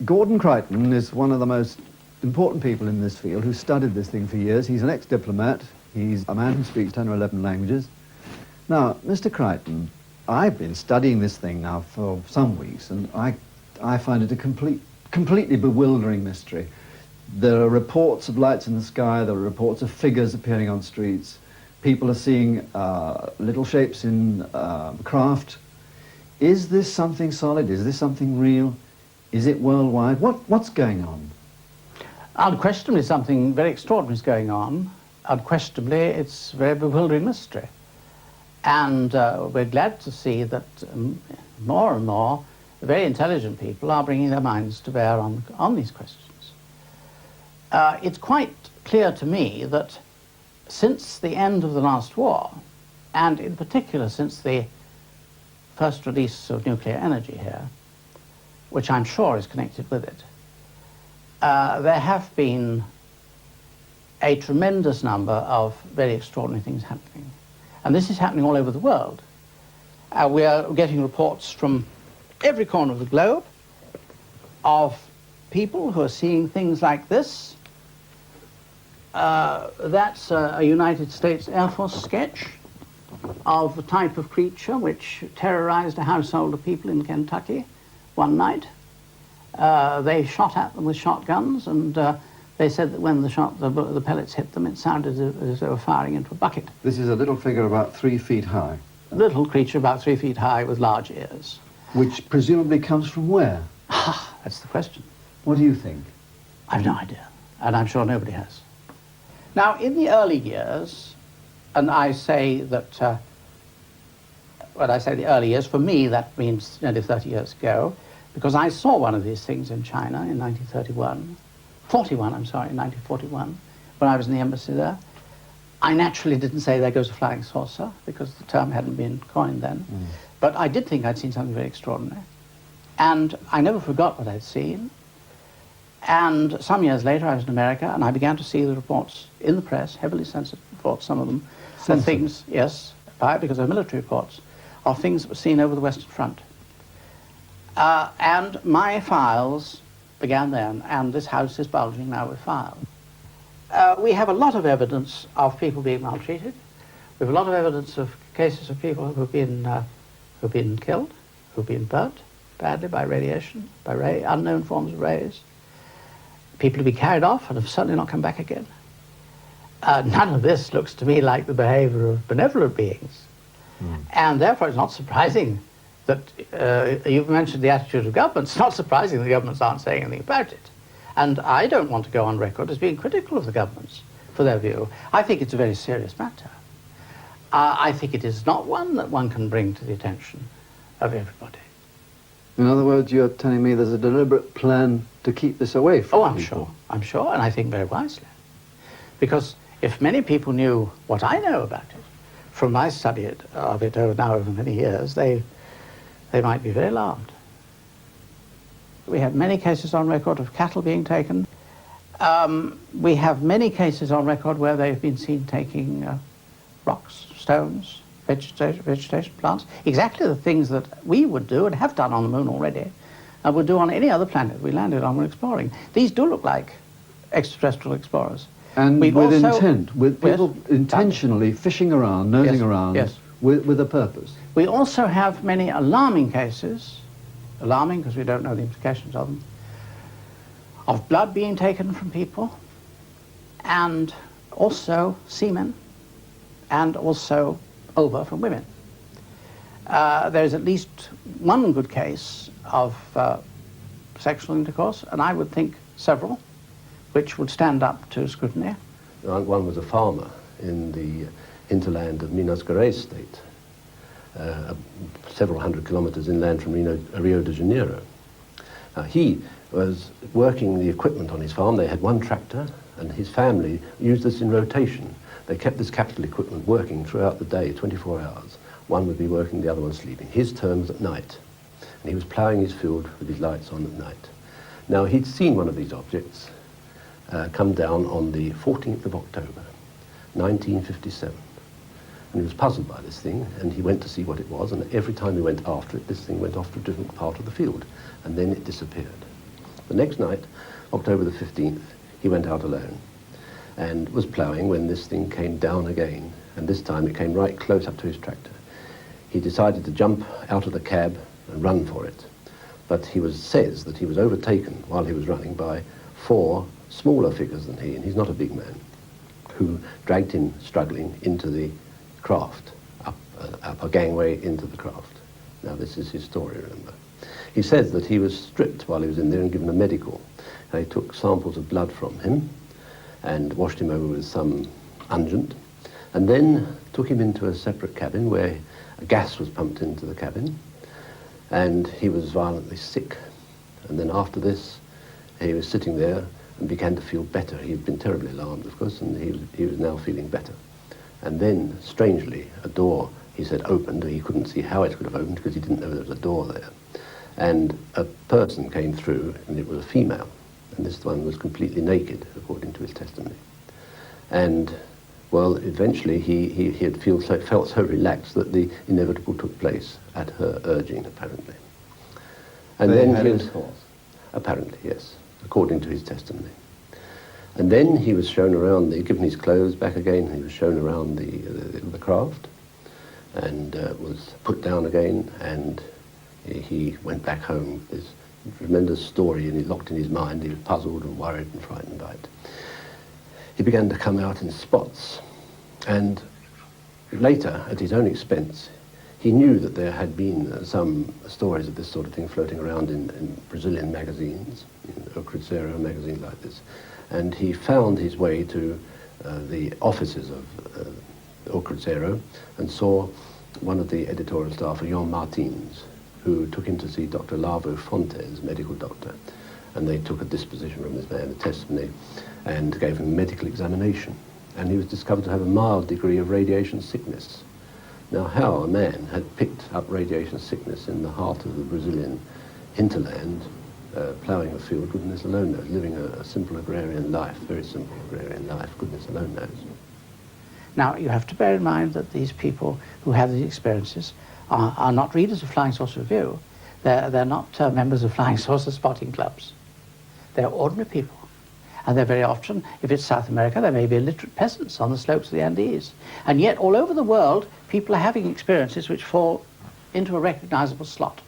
Gordon Crichton is one of the most important people in this field who studied this thing for years. He's an ex-diplomat. He's a man who speaks 10 or 11 languages. Now, Mr. Crichton, I've been studying this thing now for some weeks, and I find it a completely bewildering mystery. There are reports of lights in the sky, there are reports of figures appearing on streets. People are seeing little shapes in craft. Is this something solid? Is this something real? Is it worldwide? What's going on? Unquestionably something very extraordinary is going on. Unquestionably it's a very bewildering mystery. And we're glad to see that more and more very intelligent people are bringing their minds to bear on these questions. It's quite clear to me that since the end of the last war, and in particular since the first release of nuclear energy here, which I'm sure is connected with it, there have been a tremendous number of very extraordinary things happening. And this is happening all over the world. We are getting reports from every corner of the globe of people who are seeing things like this. That's a United States Air Force sketch of the type of creature which terrorized a household of people in Kentucky one night. They shot at them with shotguns, and they said that when the pellets hit them, it sounded as though they were firing into a bucket. This is a little figure about 3 feet high. A little creature about 3 feet high with large ears. Which presumably comes from where? That's the question. What do you think? I've no idea, and I'm sure nobody has. Now, in the early years, and I say that, when I say the early years, for me that means nearly 30 years ago, because I saw one of these things in China in 1941, when I was in the embassy there. I naturally didn't say there goes a flying saucer, because the term hadn't been coined then. But I did think I'd seen something very extraordinary. And I never forgot what I'd seen. And some years later, I was in America, and I began to see the reports in the press, heavily censored reports, some of them, of things, yes, because they're military reports, of things that were seen over the Western Front. And my files began then, and this house is bulging now with files. We have a lot of evidence of people being maltreated. We have a lot of evidence of cases of people who've been killed, who've been burnt badly by radiation, by unknown forms of rays. People have been carried off and have certainly not come back again. None of this looks to me like the behavior of benevolent beings. And therefore it's not surprising that you've mentioned the attitude of governments. It's not surprising that governments aren't saying anything about it. And I don't want to go on record as being critical of the governments for their view. I think it's a very serious matter. I think it is not one that one can bring to the attention of everybody. In other words, you're telling me there's a deliberate plan to keep this away from people? I'm sure, and I think very wisely. Because if many people knew what I know about it, from my study of it over many years, they might be very alarmed. We have many cases on record of cattle being taken. We have many cases on record where they've been seen taking rocks, stones, vegetation, plants, exactly the things that we would do and have done on the moon already, and would do on any other planet we landed on when exploring. These do look like extraterrestrial explorers. And with intent, with people intentionally fishing around, nosing around, with a purpose. We also have many alarming cases, alarming because we don't know the implications of them, of blood being taken from people, and also semen, and also ova from women. There's at least one good case of sexual intercourse, and I would think several, which would stand up to scrutiny. One was a farmer in the hinterland of Minas Gerais state, several hundred kilometers inland from Rio de Janeiro. He was working the equipment on his farm. They had one tractor, and his family used this in rotation. They kept this capital equipment working throughout the day, 24 hours. One would be working, the other one sleeping. His turn was at night, and he was ploughing his field with his lights on at night. Now, he'd seen one of these objects come down on the 14th of October, 1957. And he was puzzled by this thing, and he went to see what it was, and every time he went after it, this thing went off to a different part of the field, and then it disappeared. The next night, October the 15th, he went out alone and was ploughing when this thing came down again, and this time it came right close up to his tractor. He decided to jump out of the cab and run for it, but says that he was overtaken while he was running by 4 smaller figures than he, and he's not a big man, who dragged him struggling into the craft, up a gangway into the craft. Now this is his story, remember. He says that he was stripped while he was in there and given a medical. They took samples of blood from him and washed him over with some unguent, and then took him into a separate cabin where a gas was pumped into the cabin, and he was violently sick. And then after this, he was sitting there and began to feel better. He had been terribly alarmed, of course, and he was now feeling better. And then, strangely, a door, he said, opened. He couldn't see how it could have opened because he didn't know there was a door there. And a person came through, and it was a female. And this one was completely naked, according to his testimony. And, well, eventually he had felt so relaxed that the inevitable took place at her urging, apparently. And they then had he was, intercourse. apparently, yes, according to his testimony. And then he was shown around, given his clothes back again, he was shown around the craft, and was put down again, and he went back home with this tremendous story, and he locked in his mind. He was puzzled and worried and frightened by it. He began to come out in spots, and later, at his own expense, he knew that there had been some stories of this sort of thing floating around in Brazilian magazines, in O Cruzeiro magazine like this, and he found his way to the offices of O Cruzeiro and saw one of the editorial staff, João Martins, who took him to see Dr. Lavo Fontes, medical doctor, and they took a disposition from this man, a testimony, and gave him a medical examination. And he was discovered to have a mild degree of radiation sickness. Now, how a man had picked up radiation sickness in the heart of the Brazilian hinterland, ploughing a field, goodness alone knows, living a simple agrarian life, very simple agrarian life, goodness alone knows. Now, you have to bear in mind that these people who have these experiences are not readers of Flying Saucer Review. They're not members of Flying Saucer spotting clubs. They're ordinary people. And they're very often, if it's South America, they may be illiterate peasants on the slopes of the Andes. And yet, all over the world, people are having experiences which fall into a recognizable slot.